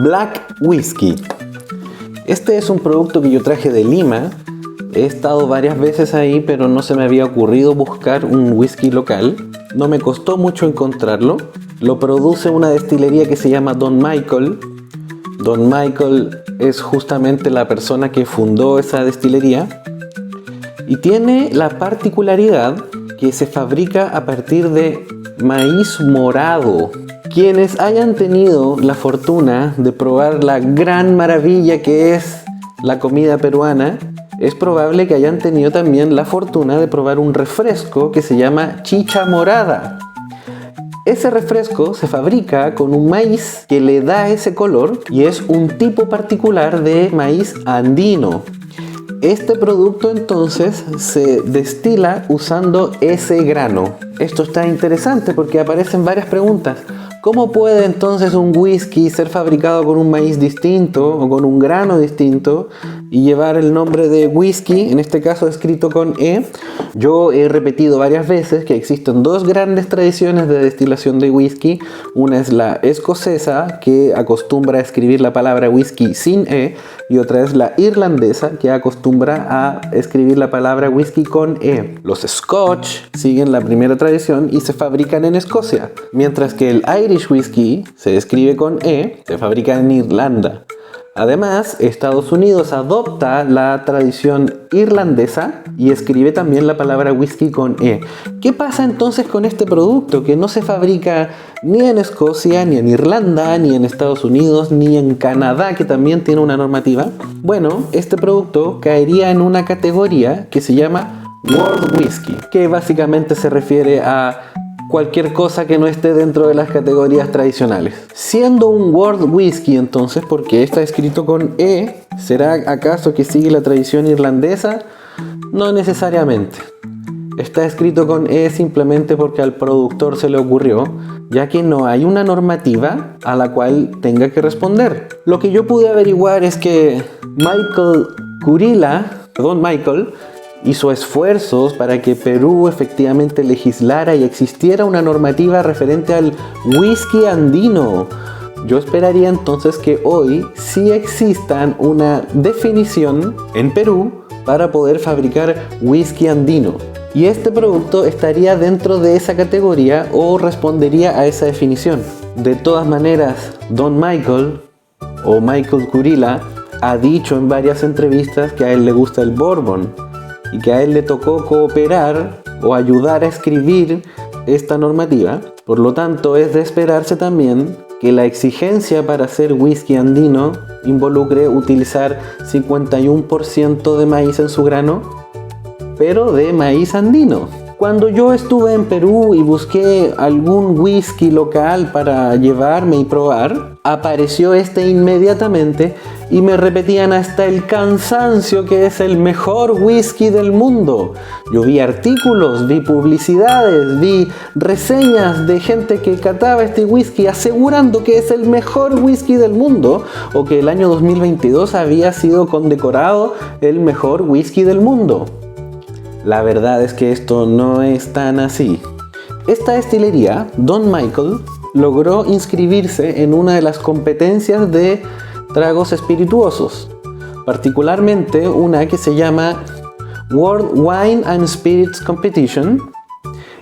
Black Whisky. Este es un producto que yo traje de Lima. He estado varias veces ahí, pero no se me había ocurrido buscar un whisky local. No me costó mucho encontrarlo. Lo produce una destilería que se llama Don Michael. Don Michael es justamente la persona que fundó esa destilería. Y tiene la particularidad que se fabrica a partir de maíz morado. Quienes hayan tenido la fortuna de probar la gran maravilla que es la comida peruana, es probable que hayan tenido también la fortuna de probar un refresco que se llama chicha morada. Ese refresco se fabrica con un maíz que le da ese color y es un tipo particular de maíz andino. Este producto entonces se destila usando ese grano. Esto está interesante porque aparecen varias preguntas. ¿Cómo puede entonces un whisky ser fabricado con un maíz distinto o con un grano distinto y llevar el nombre de whisky, en este caso escrito con E? Yo he repetido varias veces que existen dos grandes tradiciones de destilación de whisky. Una es la escocesa, que acostumbra a escribir la palabra whisky sin E, y otra es la irlandesa, que acostumbra a escribir la palabra whisky con E. Los Scotch siguen la primera tradición y se fabrican en Escocia, mientras que el Irish whisky se escribe con E, se fabrica en Irlanda. Además, Estados Unidos adopta la tradición irlandesa y escribe también la palabra whisky con E. ¿Qué pasa entonces con este producto que no se fabrica ni en Escocia, ni en Irlanda, ni en Estados Unidos, ni en Canadá, que también tiene una normativa? Bueno, este producto caería en una categoría que se llama World Whisky, que básicamente se refiere a cualquier cosa que no esté dentro de las categorías tradicionales. Siendo un World Whisky entonces, porque está escrito con E, ¿será acaso que sigue la tradición irlandesa? No necesariamente. Está escrito con E simplemente porque al productor se le ocurrió, ya que no hay una normativa a la cual tenga que responder. Lo que yo pude averiguar es que Don Michael, hizo esfuerzos para que Perú efectivamente legislara y existiera una normativa referente al whisky andino. Yo esperaría entonces que hoy sí existan una definición en Perú para poder fabricar whisky andino. Y este producto estaría dentro de esa categoría o respondería a esa definición. De todas maneras, Don Michael o Michael Kurila ha dicho en varias entrevistas que a él le gusta el bourbon y que a él le tocó cooperar o ayudar a escribir esta normativa. Por lo tanto, es de esperarse también que la exigencia para hacer whisky andino involucre utilizar 51% de maíz en su grano, pero de maíz andino. Cuando yo estuve en Perú y busqué algún whisky local para llevarme y probar, apareció este inmediatamente y me repetían hasta el cansancio que es el mejor whisky del mundo. Yo vi artículos, vi publicidades, vi reseñas de gente que cataba este whisky asegurando que es el mejor whisky del mundo o que el año 2022 había sido condecorado el mejor whisky del mundo. La verdad es que esto no es tan así. Esta destilería, Don Michael, logró inscribirse en una de las competencias de tragos espirituosos, particularmente una que se llama World Wine and Spirits Competition,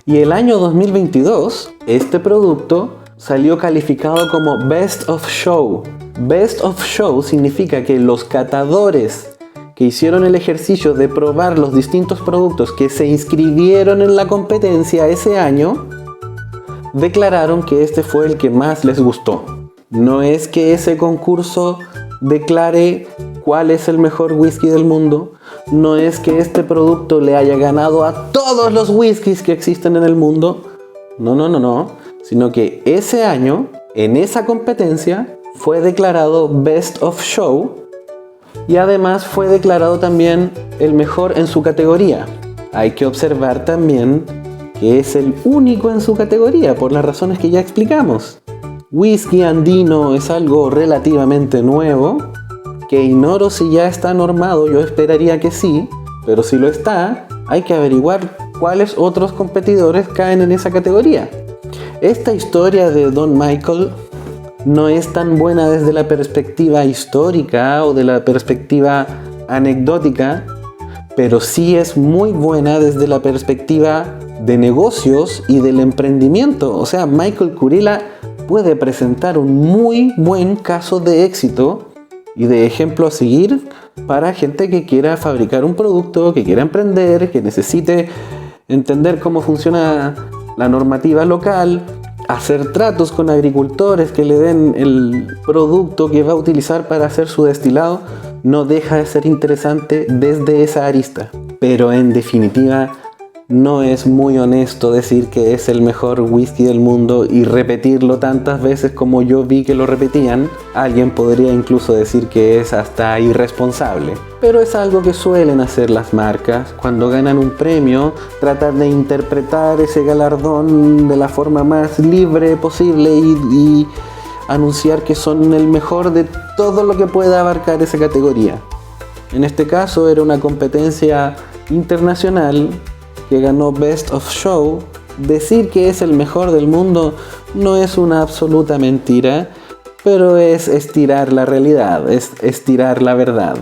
y el año 2022 este producto salió calificado como Best of Show. Best of Show significa que los catadores que hicieron el ejercicio de probar los distintos productos que se inscribieron en la competencia ese año, declararon que este fue el que más les gustó. No es que ese concurso declare cuál es el mejor whisky del mundo, no es que este producto le haya ganado a todos los whiskies que existen en el mundo, no, sino que ese año, en esa competencia, fue declarado Best of Show y además fue declarado también el mejor en su categoría. Hay que observar también que es el único en su categoría por las razones que ya explicamos. Whisky andino es algo relativamente nuevo, que ignoro si ya está normado, yo esperaría que sí, pero si lo está, hay que averiguar cuáles otros competidores caen en esa categoría. Esta historia de Don Michael no es tan buena desde la perspectiva histórica o de la perspectiva anecdótica, pero sí es muy buena desde la perspectiva de negocios y del emprendimiento. O sea, Michael Kurilla puede presentar un muy buen caso de éxito y de ejemplo a seguir para gente que quiera fabricar un producto, que quiera emprender, que necesite entender cómo funciona la normativa local, hacer tratos con agricultores que le den el producto que va a utilizar para hacer su destilado. No deja de ser interesante desde esa arista. Pero en definitiva, no es muy honesto decir que es el mejor whisky del mundo y repetirlo tantas veces como yo vi que lo repetían. Alguien podría incluso decir que es hasta irresponsable. Pero es algo que suelen hacer las marcas cuando ganan un premio, tratar de interpretar ese galardón de la forma más libre posible y anunciar que son el mejor de todo lo que pueda abarcar esa categoría. En este caso era una competencia internacional que ganó Best of Show. Decir que es el mejor del mundo no es una absoluta mentira, pero es estirar la realidad, es estirar la verdad.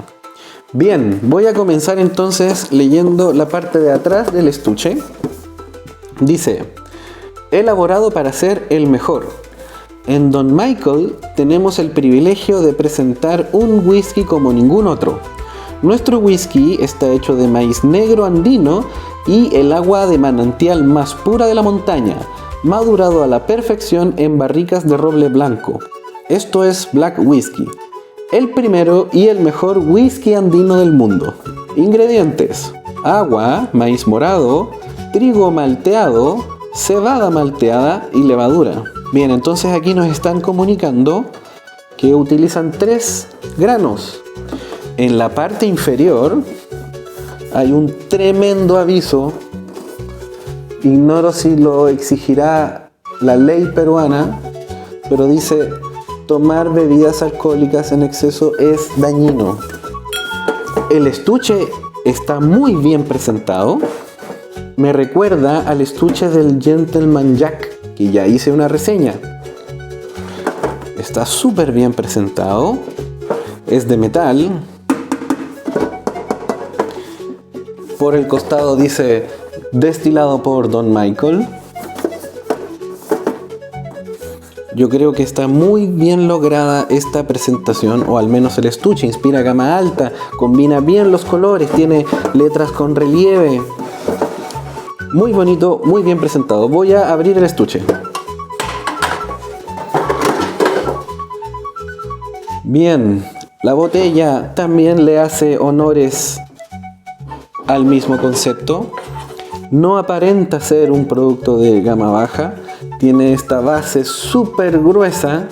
Bien, voy a comenzar entonces leyendo la parte de atrás del estuche. Dice: elaborado para ser el mejor. En Don Michael tenemos el privilegio de presentar un whisky como ningún otro. Nuestro whisky está hecho de maíz negro andino y el agua de manantial más pura de la montaña, madurado a la perfección en barricas de roble blanco. Esto es Black Whisky, el primero y el mejor whisky andino del mundo. Ingredientes: agua, maíz morado, trigo malteado, cebada malteada y levadura. Bien, entonces aquí nos están comunicando que utilizan 3 granos. En la parte inferior hay un tremendo aviso. Ignoro si lo exigirá la ley peruana, pero dice: tomar bebidas alcohólicas en exceso es dañino. El estuche está muy bien presentado. Me recuerda al estuche del Gentleman Jack, que ya hice una reseña. Está súper bien presentado. Es de metal. Por el costado dice: destilado por Don Michael. Yo creo que está muy bien lograda esta presentación, o al menos el estuche. Inspira gama alta, combina bien los colores, tiene letras con relieve. Muy bonito, muy bien presentado. Voy a abrir el estuche. Bien, la botella también le hace honores al mismo concepto. No aparenta ser un producto de gama baja. Tiene esta base súper gruesa.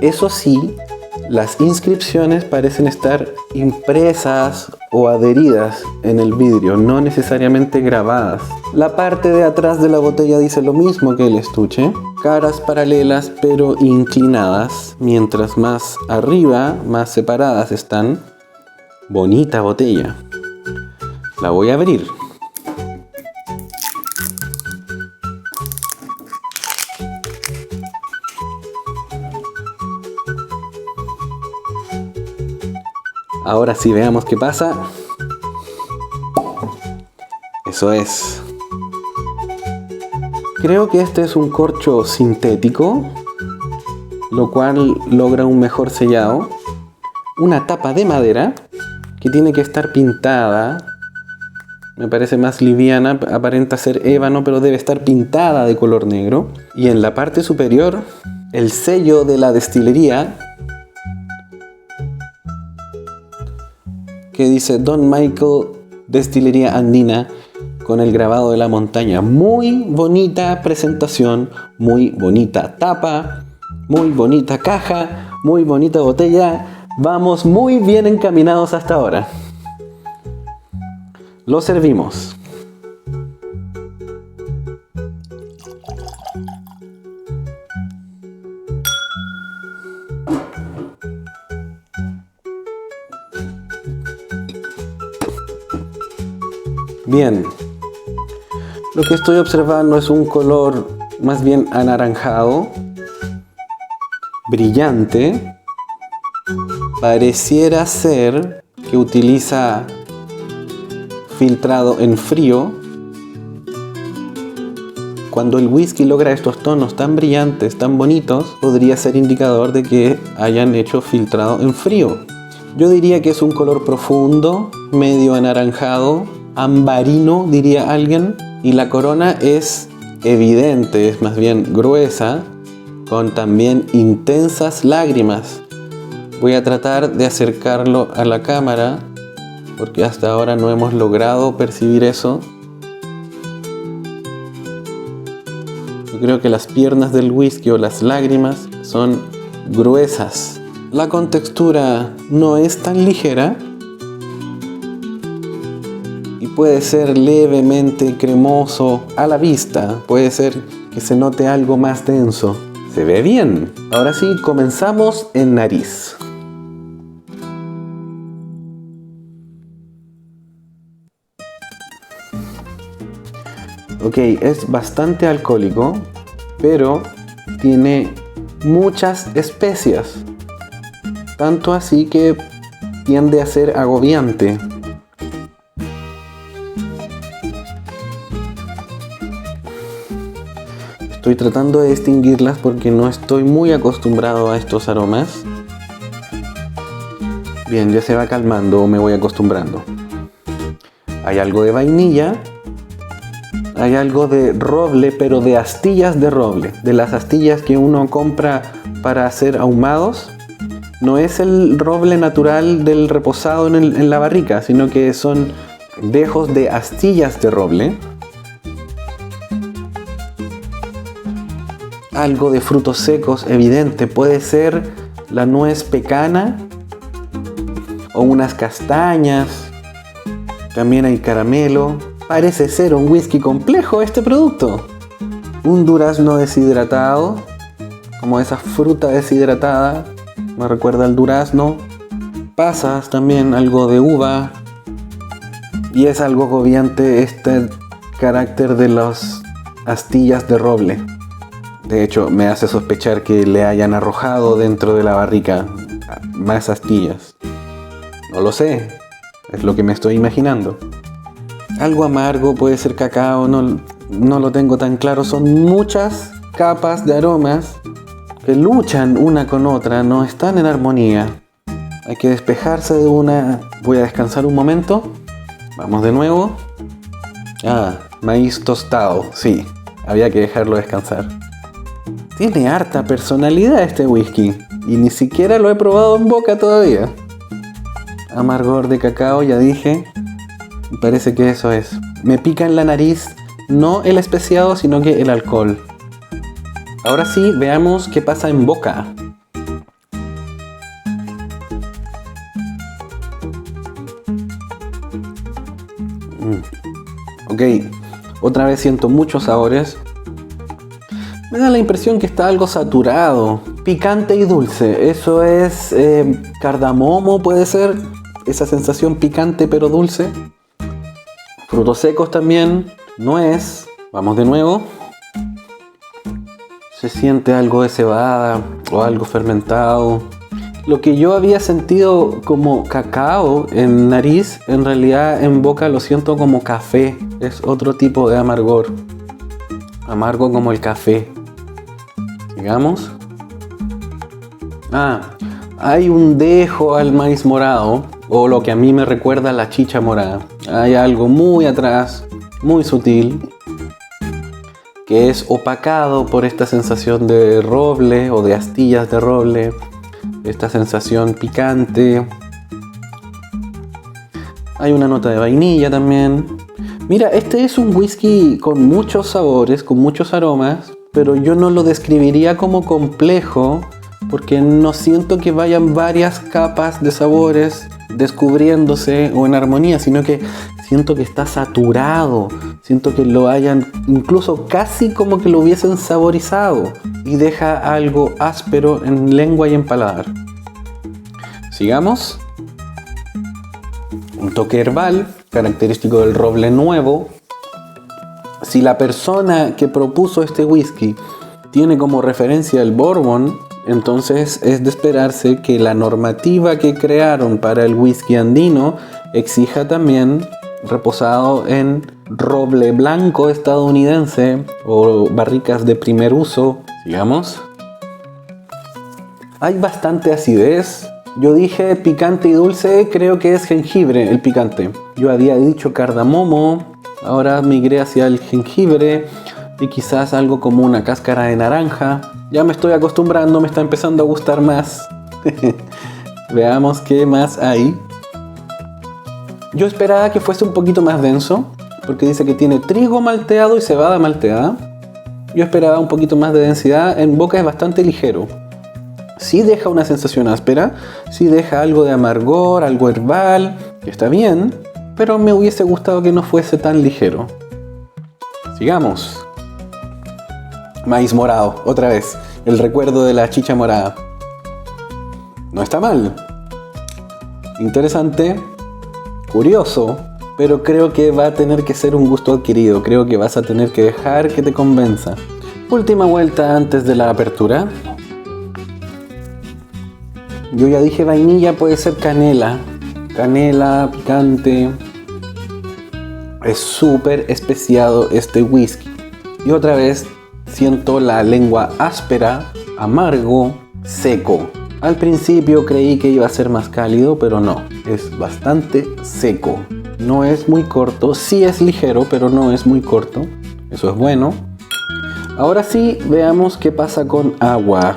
Eso sí, las inscripciones parecen estar impresas o adheridas en el vidrio, no necesariamente grabadas. La parte de atrás de la botella dice lo mismo que el estuche. Caras paralelas pero inclinadas. Mientras más arriba, más separadas están. Bonita botella. La voy a abrir. Ahora sí, veamos qué pasa. Eso es. Creo que este es un corcho sintético, lo cual logra un mejor sellado. Una tapa de madera que tiene que estar pintada. Me parece más liviana, aparenta ser ébano, pero debe estar pintada de color negro. Y en la parte superior, el sello de la destilería, que dice Don Michael Destilería Andina, con el grabado de la montaña. Muy bonita presentación, muy bonita tapa, muy bonita caja, muy bonita botella. Vamos muy bien encaminados hasta ahora. Lo servimos. Bien, lo que estoy observando es un color más bien anaranjado. brillante. Pareciera ser que utiliza filtrado en frío. Cuando el whisky logra estos tonos tan brillantes, tan bonitos, podría ser indicador de que hayan hecho filtrado en frío. Yo diría que es un color profundo, medio anaranjado, ambarino, diría alguien. Y la corona es evidente, es más bien gruesa, con también intensas lágrimas. Voy a tratar de acercarlo a la cámara, porque hasta ahora no hemos logrado percibir eso. Yo creo que las piernas del whisky o las lágrimas son gruesas. La contextura no es tan ligera y puede ser levemente cremoso a la vista. Puede ser que se note algo más denso. Se ve bien. Ahora sí, comenzamos en nariz. Ok, es bastante alcohólico, pero tiene muchas especias. Tanto así que tiende a ser agobiante. Estoy tratando de distinguirlas porque no estoy muy acostumbrado a estos aromas. Bien, ya se va calmando o me voy acostumbrando. Hay algo de vainilla. Hay algo de roble, pero de astillas de roble. De las astillas que uno compra para hacer ahumados. No es el roble natural del reposado en la barrica, sino que son dejos de astillas de roble. Algo de frutos secos, evidente. Puede ser la nuez pecana o unas castañas. También hay caramelo. Parece ser un whisky complejo este producto. Un durazno deshidratado, como esa fruta deshidratada, me recuerda al durazno. Pasas también, algo de uva. Y es algo agobiante este carácter de las astillas de roble. De hecho, me hace sospechar que le hayan arrojado dentro de la barrica más astillas. No lo sé, es lo que me estoy imaginando. Algo amargo, puede ser cacao, no lo tengo tan claro. Son muchas capas de aromas que luchan una con otra, no están en armonía. Hay que despejarse de una. Voy a descansar un momento. Vamos de nuevo. Maíz tostado, sí, había que dejarlo descansar. Tiene harta personalidad este whisky y ni siquiera lo he probado en boca todavía. Amargor de cacao, ya dije. Me parece que eso es. Me pica en la nariz, no el especiado, sino que el alcohol. Ahora sí, veamos qué pasa en boca. Ok, otra vez siento muchos sabores. Me da la impresión que está algo saturado. Picante y dulce. Eso es cardamomo, puede ser. Esa sensación picante pero dulce. Frutos secos también, nuez. Vamos de nuevo. Se siente algo de cebada o algo fermentado. Lo que yo había sentido como cacao en nariz, en realidad en boca lo siento como café. Es otro tipo de amargor. Amargo como el café. Sigamos. Hay un dejo al maíz morado, o lo que a mí me recuerda a la chicha morada. Hay algo muy atrás, muy sutil, que es opacado por esta sensación de roble o de astillas de roble, esta sensación picante. Hay una nota de vainilla también. Mira, este es un whisky con muchos sabores, con muchos aromas, pero yo no lo describiría como complejo, porque no siento que vayan varias capas de sabores descubriéndose o en armonía, sino que siento que está saturado, siento que lo hayan incluso casi como que lo hubiesen saborizado y deja algo áspero en lengua y en paladar. Sigamos. Un toque herbal, característico del roble nuevo. Si la persona que propuso este whisky tiene como referencia el bourbon, Entonces es de esperarse que la normativa que crearon para el whisky andino exija también reposado en roble blanco estadounidense o barricas de primer uso. Sigamos. Hay bastante acidez. Yo dije picante y dulce, creo que es jengibre el picante. Yo había dicho cardamomo, ahora migré hacia el jengibre y quizás algo como una cáscara de naranja. Ya me estoy acostumbrando, me está empezando a gustar más. Veamos qué más hay. Yo esperaba que fuese un poquito más denso, porque dice que tiene trigo malteado y cebada malteada. Yo esperaba un poquito más de densidad, en boca es bastante ligero. Sí deja una sensación áspera, sí deja algo de amargor, algo herbal, que está bien, pero me hubiese gustado que no fuese tan ligero. Sigamos. Maíz morado, otra vez, el recuerdo de la chicha morada. No está mal. Interesante, curioso, pero creo que va a tener que ser un gusto adquirido. Creo que vas a tener que dejar que te convenza. Última vuelta antes de la apertura. Yo ya dije vainilla, puede ser canela. Canela, picante. Es súper especiado este whisky. Y otra vez siento la lengua áspera, amargo, seco. Al principio creí que iba a ser más cálido, pero no. Es bastante seco. No es muy corto. Sí es ligero, pero no es muy corto. Eso es bueno. Ahora sí, veamos qué pasa con agua.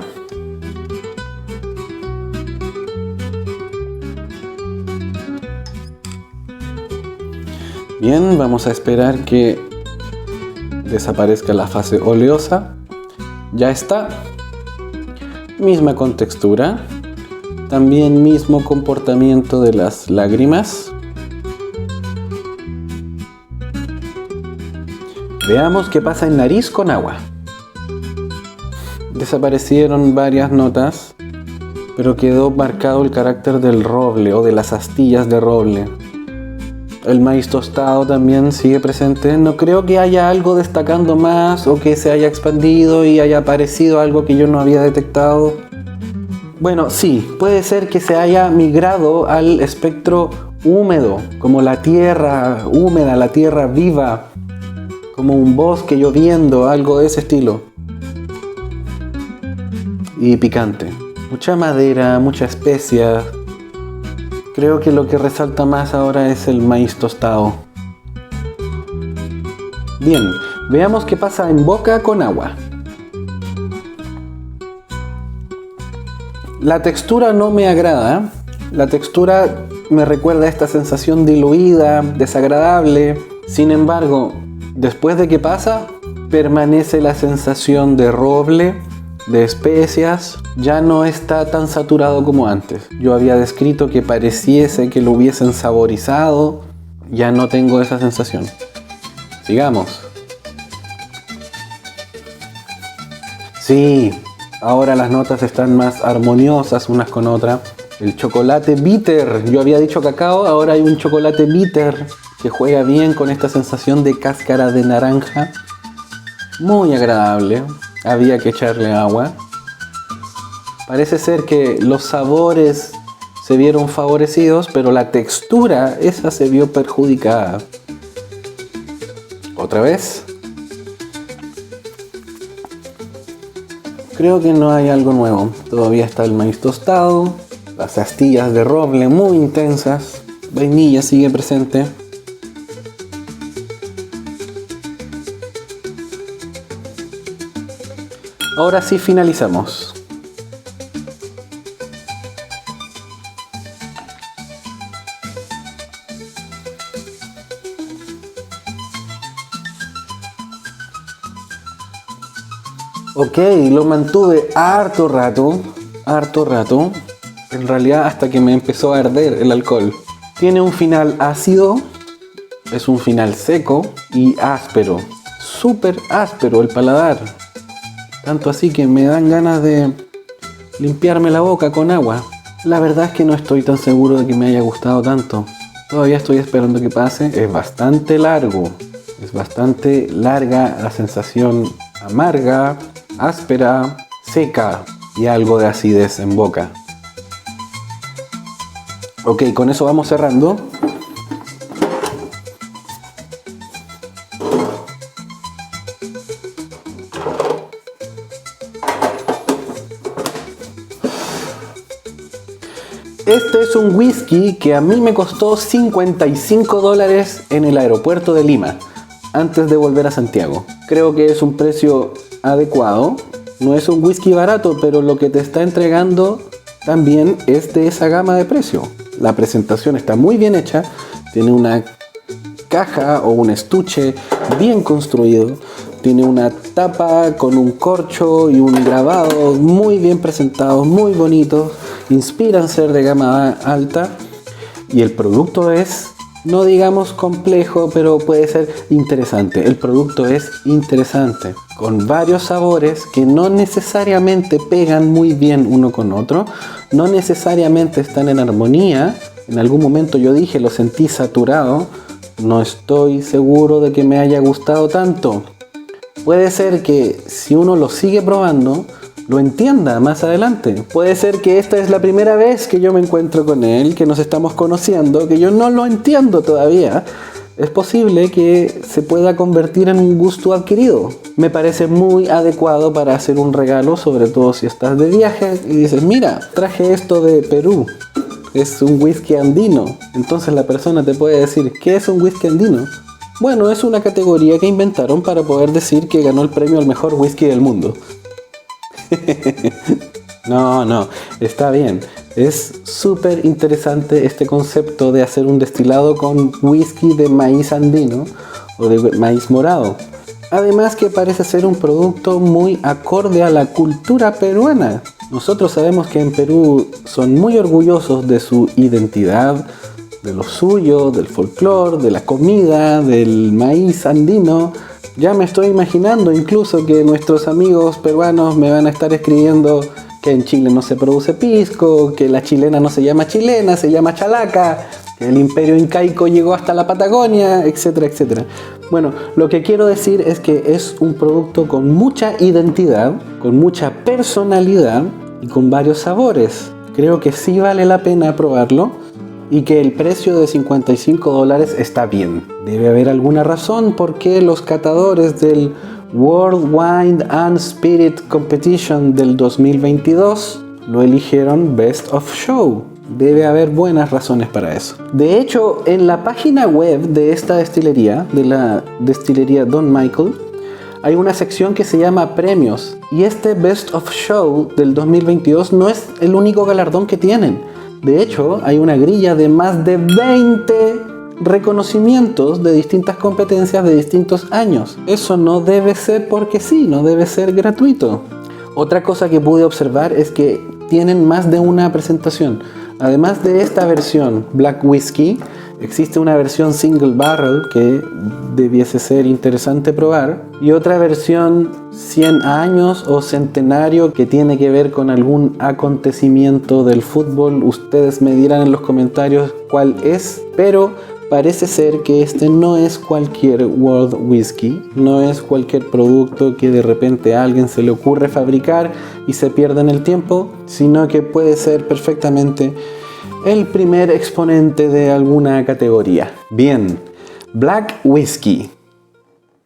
Bien, vamos a esperar que desaparezca la fase oleosa. Ya está. Misma contextura. También mismo comportamiento de las lágrimas. Veamos qué pasa en nariz con agua. Desaparecieron varias notas, pero quedó marcado el carácter del roble o de las astillas de roble. El maíz tostado también sigue presente. No creo que haya algo destacando más o que se haya expandido y haya aparecido algo que yo no había detectado. Bueno, sí, puede ser que se haya migrado al espectro húmedo, como la tierra húmeda, la tierra viva, como un bosque lloviendo, algo de ese estilo. Y picante. Mucha madera, mucha especia. Creo que lo que resalta más ahora es el maíz tostado. Bien, veamos qué pasa en boca con agua. La textura no me agrada. La textura me recuerda a esta sensación diluida, desagradable. Sin embargo, después de que pasa, permanece la sensación de roble, de especias. Ya no está tan saturado como antes. Yo había descrito que pareciese que lo hubiesen saborizado. Ya no tengo esa sensación. Sigamos. Sí, ahora las notas están más armoniosas unas con otras. El chocolate bitter. Yo había dicho cacao, ahora hay un chocolate bitter que juega bien con esta sensación de cáscara de naranja. Muy agradable. Había que echarle agua. Parece ser que los sabores se vieron favorecidos, pero la textura, esa se vio perjudicada. Otra vez. Creo que no hay algo nuevo. Todavía está el maíz tostado, las astillas de roble muy intensas, vainilla sigue presente. Ahora sí finalizamos. Ok, lo mantuve harto rato. En realidad hasta que me empezó a arder el alcohol. Tiene un final ácido, es un final seco y áspero. Súper áspero el paladar. Tanto así que me dan ganas de limpiarme la boca con agua. La verdad es que no estoy tan seguro de que me haya gustado tanto. Todavía estoy esperando que pase. Es bastante largo. Es bastante larga la sensación amarga, áspera, seca. y algo de acidez en boca. Ok, con eso vamos cerrando. Este es un whisky que a mí me costó $55 en el aeropuerto de Lima, antes de volver a Santiago. Creo que es un precio adecuado. No es un whisky barato, pero lo que te está entregando también es de esa gama de precio. La presentación está muy bien hecha, tiene una caja o un estuche bien construido, tiene una tapa con un corcho y un grabado muy bien presentados, muy bonitos, inspiran ser de gama alta, y el producto es, no digamos complejo, pero puede ser interesante. El producto es interesante, con varios sabores que no necesariamente pegan muy bien uno con otro, no necesariamente están en armonía. En algún momento yo dije, lo sentí saturado, no estoy seguro de que me haya gustado tanto. Puede ser que si uno lo sigue probando, lo entienda más adelante. Puede ser que esta es la primera vez que yo me encuentro con él, que nos estamos conociendo, que yo no lo entiendo todavía. Es posible que se pueda convertir en un gusto adquirido. Me parece muy adecuado para hacer un regalo, sobre todo si estás de viaje y dices, mira, traje esto de Perú. Es un whisky andino. Entonces la persona te puede decir, ¿qué es un whisky andino? Bueno, es una categoría que inventaron para poder decir que ganó el premio al mejor whisky del mundo. No, está bien. Es súper interesante este concepto de hacer un destilado con whisky de maíz andino o de maíz morado. Además que parece ser un producto muy acorde a la cultura peruana. Nosotros sabemos que en Perú son muy orgullosos de su identidad, de lo suyo, del folclore, de la comida, del maíz andino. Ya me estoy imaginando incluso que nuestros amigos peruanos me van a estar escribiendo que en Chile no se produce pisco, que la chilena no se llama chilena, se llama chalaca, que el imperio incaico llegó hasta la Patagonia, etcétera, etcétera. Bueno, lo que quiero decir es que es un producto con mucha identidad, con mucha personalidad y con varios sabores. Creo que sí vale la pena probarlo y que el precio de $55 está bien. Debe haber alguna razón por qué los catadores del World Wine and Spirit Competition del 2022 lo eligieron Best of Show. Debe haber buenas razones para eso. De hecho, en la página web de esta destilería, de la destilería Don Michael, hay una sección que se llama Premios. Y este Best of Show del 2022 no es el único galardón que tienen. De hecho, hay una grilla de más de 20 reconocimientos de distintas competencias de distintos años. Eso no debe ser porque sí, no debe ser gratuito. Otra cosa que pude observar es que tienen más de una presentación. Además de esta versión Black Whiskey, existe una versión Single Barrel que debiese ser interesante probar, y otra versión 100 años o centenario que tiene que ver con algún acontecimiento del fútbol. Ustedes me dirán en los comentarios cuál es, pero parece ser que este no es cualquier World Whisky, no es cualquier producto que de repente a alguien se le ocurre fabricar y se pierde en el tiempo, sino que puede ser perfectamente el primer exponente de alguna categoría. Bien, Black Whiskey.